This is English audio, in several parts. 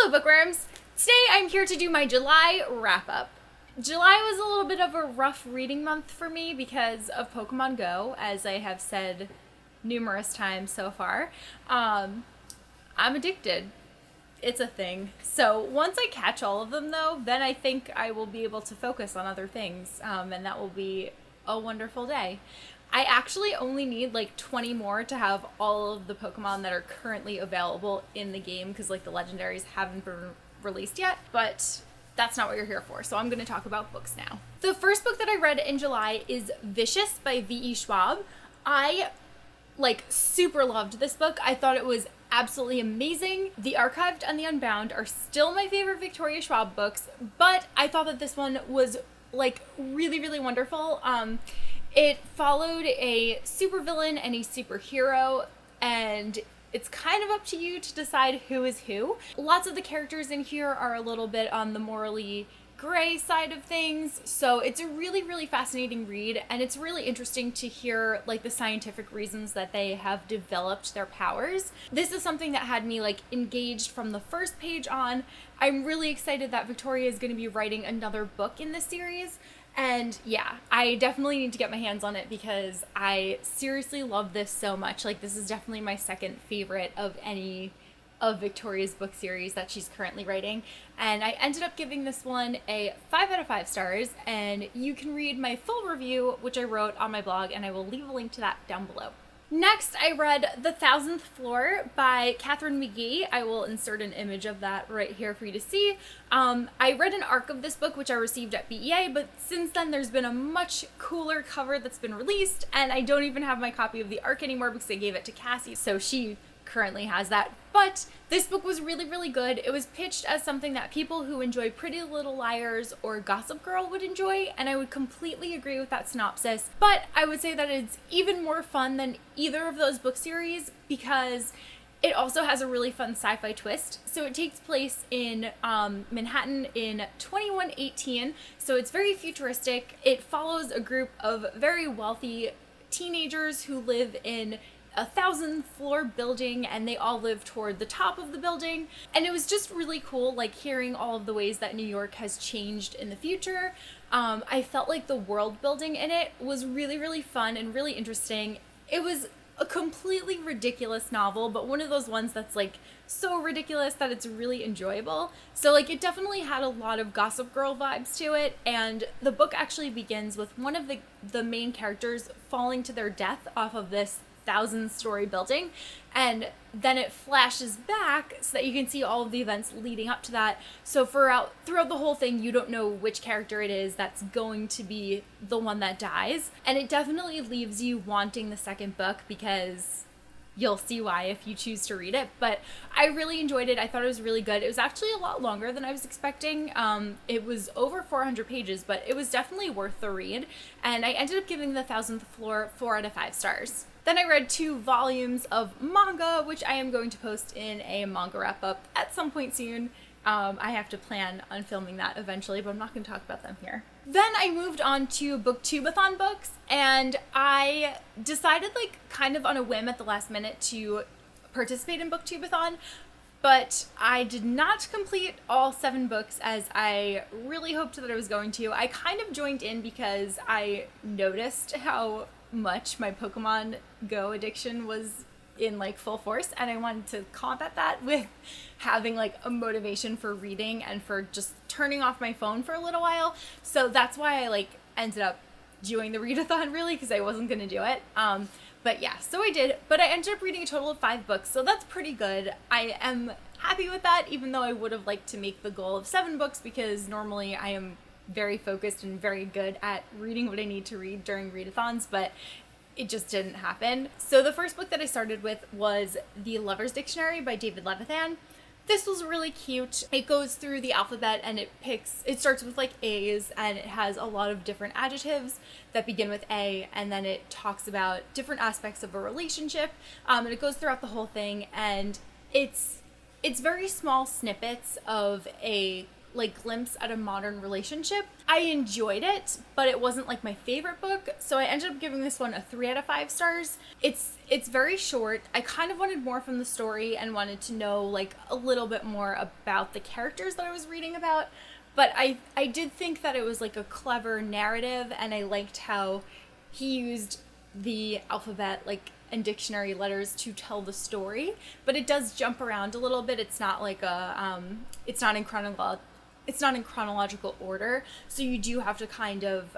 Hello bookworms! Today I'm here to do my July wrap-up. July was a little bit of a rough reading month for me because of Pokemon Go, as I have said numerous times so far. I'm addicted. It's a thing. So once I catch all of them though, then I think I will be able to focus on other things, and that will be a wonderful day. I actually only need like 20 more to have all of the Pokemon that are currently available in the game because like the legendaries haven't been released yet, but that's not what you're here for. So I'm going to talk about books now. The first book that I read in July is Vicious by V.E. Schwab. I super loved this book. I thought it was absolutely amazing. The Archived and the Unbound are still my favorite Victoria Schwab books, but I thought that this one was like really, really wonderful. It followed a supervillain and a superhero, and it's kind of up to you to decide who is who. Lots of the characters in here are a little bit on the morally gray side of things, so it's a really, really fascinating read, and it's really interesting to hear like the scientific reasons that they have developed their powers. This is something that had me like engaged from the first page on. I'm really excited that Victoria is going to be writing another book in this series. And yeah, I definitely need to get my hands on it because I seriously love this so much. Like, this is definitely my second favorite of any of Victoria's book series that she's currently writing. And I ended up giving this one a 5 out of 5 stars. And you can read my full review, which I wrote on my blog, and I will leave a link to that down below. Next, I read The Thousandth Floor by Katherine McGee. I will insert an image of that right here for you to see. I read an ARC of this book, which I received at BEA, but since then there's been a much cooler cover that's been released, and I don't even have my copy of the ARC anymore because I gave it to Cassie, so she currently has that. But this book was really, really good. It was pitched as something that people who enjoy Pretty Little Liars or Gossip Girl would enjoy, and I would completely agree with that synopsis. But I would say that it's even more fun than either of those book series because it also has a really fun sci-fi twist. So it takes place in Manhattan in 2118, so it's very futuristic. It follows a group of very wealthy teenagers who live in a 1000th floor building, and they all live toward the top of the building. And it was just really cool, like hearing all of the ways that New York has changed in the future. I felt like the world building in it was really, really fun and really interesting. It was a completely ridiculous novel, but one of those ones that's like so ridiculous that it's really enjoyable. So like it definitely had a lot of Gossip Girl vibes to it, and the book actually begins with one of the main characters falling to their death off of this 1000-story building, and then it flashes back so that you can see all of the events leading up to that. So throughout the whole thing, you don't know which character it is that's going to be the one that dies, and it definitely leaves you wanting the second book because you'll see why if you choose to read it. But I really enjoyed it. I thought it was really good. It was actually a lot longer than I was expecting. It was over 400 pages, but it was definitely worth the read, and I ended up giving The Thousandth Floor 4 out of 5 stars. Then I read 2 volumes of manga, which I am going to post in a manga wrap-up at some point soon. I have to plan on filming that eventually, but I'm not going to talk about them here. Then I moved on to Booktubeathon books, and I decided like kind of on a whim at the last minute to participate in Booktubeathon, but I did not complete all 7 books as I really hoped that I was going to. I kind of joined in because I noticed how much my Pokemon Go addiction was in like full force, and I wanted to combat that with having like a motivation for reading and for just turning off my phone for a little while. So that's why I like ended up doing the readathon really, because I wasn't gonna do it. But yeah, so I did, but I ended up reading a total of 5 books, so that's pretty good. I am happy with that, even though I would have liked to make the goal of 7 books because normally I am very focused and very good at reading what I need to read during readathons, but it just didn't happen. So the first book that I started with was The Lover's Dictionary by David Levithan. This was really cute. It goes through the alphabet and it starts with like A's, and it has a lot of different adjectives that begin with A, and then it talks about different aspects of a relationship, and it goes throughout the whole thing, and it's very small snippets of a like glimpse at a modern relationship. I enjoyed it, but it wasn't like my favorite book, so I ended up giving this one a 3 out of 5 stars. It's very short. I kind of wanted more from the story and wanted to know like a little bit more about the characters that I was reading about, but I did think that it was like a clever narrative, and I liked how he used the alphabet like and dictionary letters to tell the story, but it does jump around a little bit. It's not like a it's not in chronological order, so you do have to kind of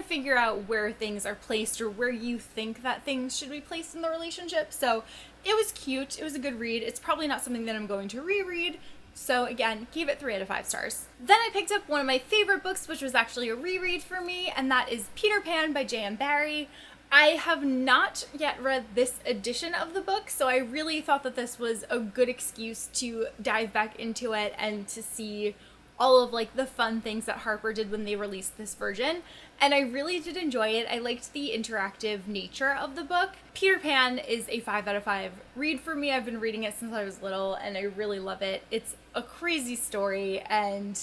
figure out where things are placed or where you think that things should be placed in the relationship. So it was cute. It was a good read. It's probably not something that I'm going to reread. So again, gave it 3 out of 5 stars. Then I picked up one of my favorite books, which was actually a reread for me, and that is Peter Pan by J.M. Barrie. I have not yet read this edition of the book, so I really thought that this was a good excuse to dive back into it and to see all of like the fun things that Harper did when they released this version. And I really did enjoy it. I liked the interactive nature of the book. Peter Pan is a 5 out of 5 read for me. I've been reading it since I was little and I really love it. It's a crazy story and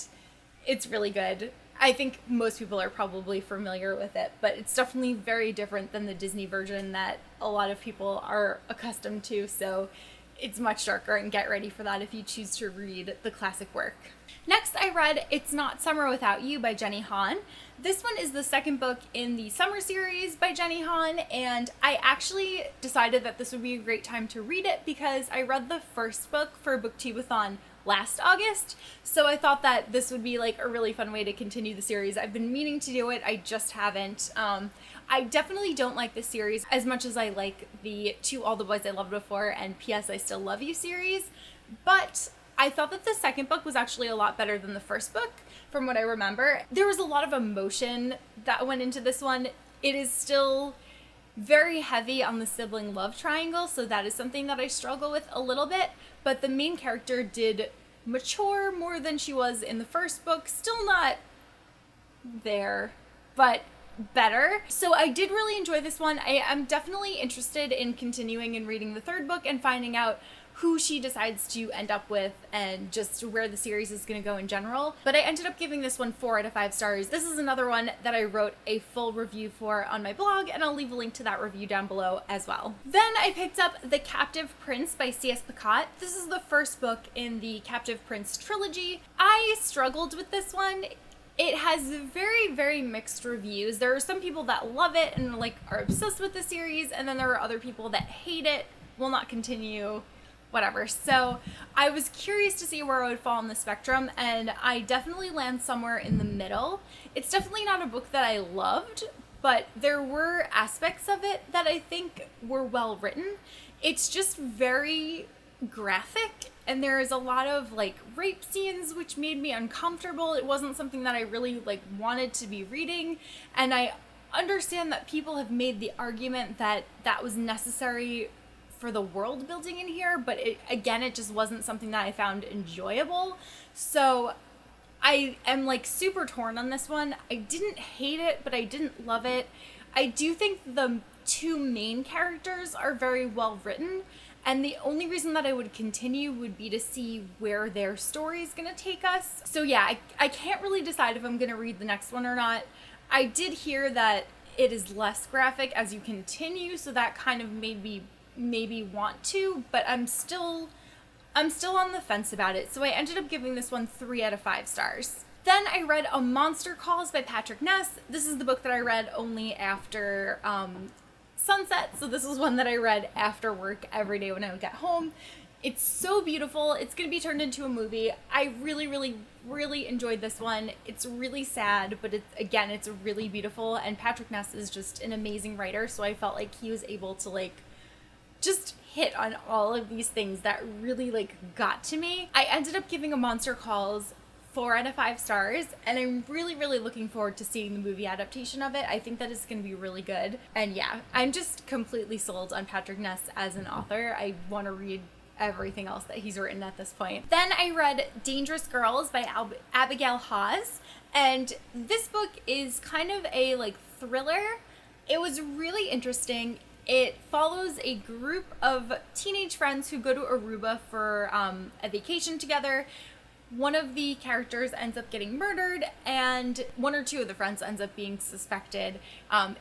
it's really good. I think most people are probably familiar with it, but it's definitely very different than the Disney version that a lot of people are accustomed to, so it's much darker, and get ready for that if you choose to read the classic work. Next, I read It's Not Summer Without You by Jenny Han. This one is the second book in the summer series by Jenny Han, and I actually decided that this would be a great time to read it because I read the first book for Booktubeathon last August, so I thought that this would be like a really fun way to continue the series. I've been meaning to do it, I just haven't. I definitely don't like this series as much as I like the To All the Boys I Loved Before and P.S. I Still Love You series, but I thought that the second book was actually a lot better than the first book, from what I remember. There was a lot of emotion that went into this one. It is still very heavy on the sibling love triangle, so that is something that I struggle with a little bit, but the main character did mature more than she was in the first book. Still not there, but better. So I did really enjoy this one. I am definitely interested in continuing and reading the third book and finding out who she decides to end up with and just where the series is going to go in general. But I ended up giving this one 4 out of 5 stars. This is another one that I wrote a full review for on my blog, and I'll leave a link to that review down below as well. Then I picked up The Captive Prince by C.S. Pacat. This is the first book in the Captive Prince trilogy. I struggled with this one. It has very, very mixed reviews. There are some people that love it and like are obsessed with the series, and then there are other people that hate it, will not continue, whatever. So I was curious to see where I would fall on the spectrum, and I definitely land somewhere in the middle. It's definitely not a book that I loved, but there were aspects of it that I think were well written. It's just very graphic, and there is a lot of like rape scenes which made me uncomfortable. It wasn't something that I really like wanted to be reading, and I understand that people have made the argument that that was necessary for the world building in here, but it just wasn't something that I found enjoyable. So I am like super torn on this one. I didn't hate it, but I didn't love it. I do think the two main characters are very well written, and the only reason that I would continue would be to see where their story is going to take us. So yeah, I can't really decide if I'm going to read the next one or not. I did hear that it is less graphic as you continue, so that kind of made me maybe want to, but I'm still on the fence about it. So I ended up giving this one 3 out of 5 stars. Then I read A Monster Calls by Patrick Ness. This is the book that I read only after sunset, so this is one that I read after work every day when I would get home. It's so beautiful. It's going to be turned into a movie. I really, really, really enjoyed this one. It's really sad, but it's really beautiful, and Patrick Ness is just an amazing writer, so I felt like he was able to like just hit on all of these things that really like got to me. I ended up giving A Monster Calls 4 out of 5 stars, and I'm really, really looking forward to seeing the movie adaptation of it. I think that it's going to be really good. And yeah, I'm just completely sold on Patrick Ness as an author. I want to read everything else that he's written at this point. Then I read Dangerous Girls by Abigail Hawes, and this book is kind of a like thriller. It was really interesting. It follows a group of teenage friends who go to Aruba for a vacation together. one of the characters ends up getting murdered, and one or two of the friends ends up being suspected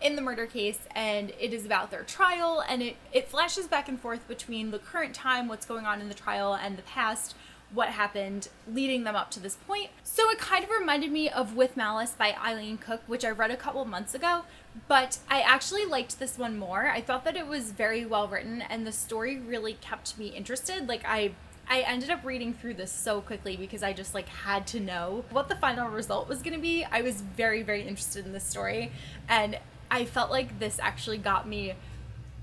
in the murder case, and it is about their trial, and it flashes back and forth between the current time, what's going on in the trial, and the past, what happened leading them up to this point. So it kind of reminded me of With Malice by Eileen Cook, which I read a couple months ago, but I actually liked this one more. I thought that it was very well written, and the story really kept me interested. Like, I ended up reading through this so quickly because I just like had to know what the final result was going to be. I was very, very interested in this story, and I felt like this actually got me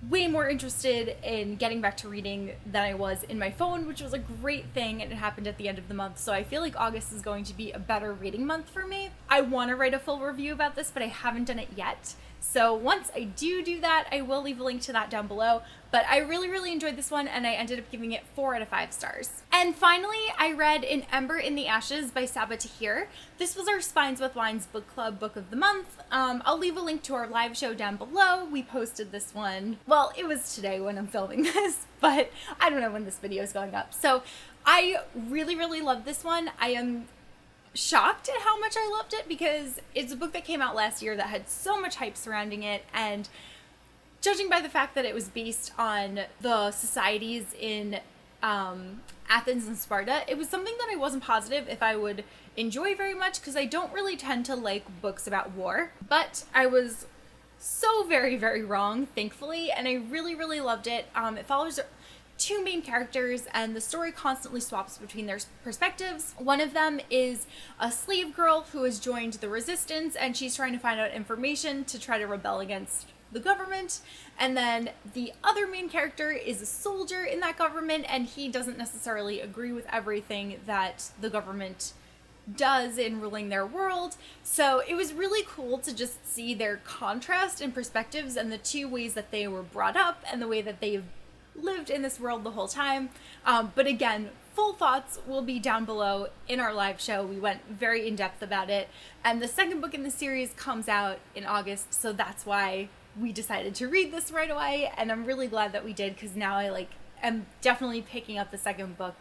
way more interested in getting back to reading than I was in my phone, which was a great thing, and it happened at the end of the month. So I feel like August is going to be a better reading month for me. I want to write a full review about this, but I haven't done it yet. So once I do that, I will leave a link to that down below. But I really, really enjoyed this one, and I ended up giving it 4 out of 5 stars. And finally, I read An Ember in the Ashes by Saba Tahir. This was our Spines with Wines book club book of the month. I'll leave a link to our live show down below. We posted this one, well, it was today when I'm filming this, but I don't know when this video is going up. So I really, really loved this one. I am shocked at how much I loved it because it's a book that came out last year that had so much hype surrounding it, and judging by the fact that it was based on the societies in Athens and Sparta, it was something that I wasn't positive if I would enjoy very much because I don't really tend to like books about war. But I was so very, very wrong, thankfully, and I really, really loved it. It follows 2 main characters, and the story constantly swaps between their perspectives. One of them is a slave girl who has joined the resistance, and she's trying to find out information to try to rebel against the government. And then the other main character is a soldier in that government, and he doesn't necessarily agree with everything that the government does in ruling their world. So it was really cool to just see their contrast in perspectives and the 2 ways that they were brought up and the way that they've lived in this world the whole time. But again, full thoughts will be down below in our live show. We went very in depth about it, and the second book in the series comes out in August, so that's why we decided to read this right away, and I'm really glad that we did because now I am definitely picking up the second book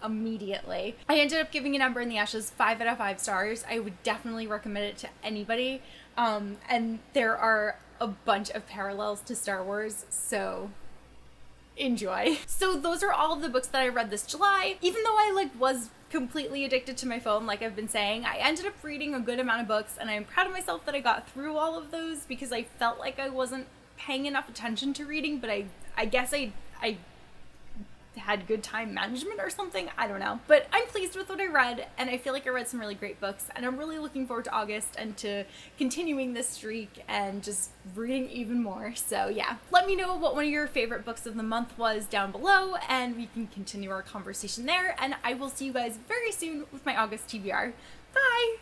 immediately. I ended up giving An Ember in the Ashes 5 out of 5 stars. I would definitely recommend it to anybody, and there are a bunch of parallels to Star Wars, so enjoy. So those are all of the books that I read this July. Even though I was completely addicted to my phone, like I've been saying, I ended up reading a good amount of books, and I'm proud of myself that I got through all of those because I felt like I wasn't paying enough attention to reading, but I guess I had good time management or something, I don't know. But I'm pleased with what I read, and I feel like I read some really great books, and I'm really looking forward to August and to continuing this streak and just reading even more. So yeah, let me know what one of your favorite books of the month was down below, and we can continue our conversation there, and I will see you guys very soon with my August TBR. Bye!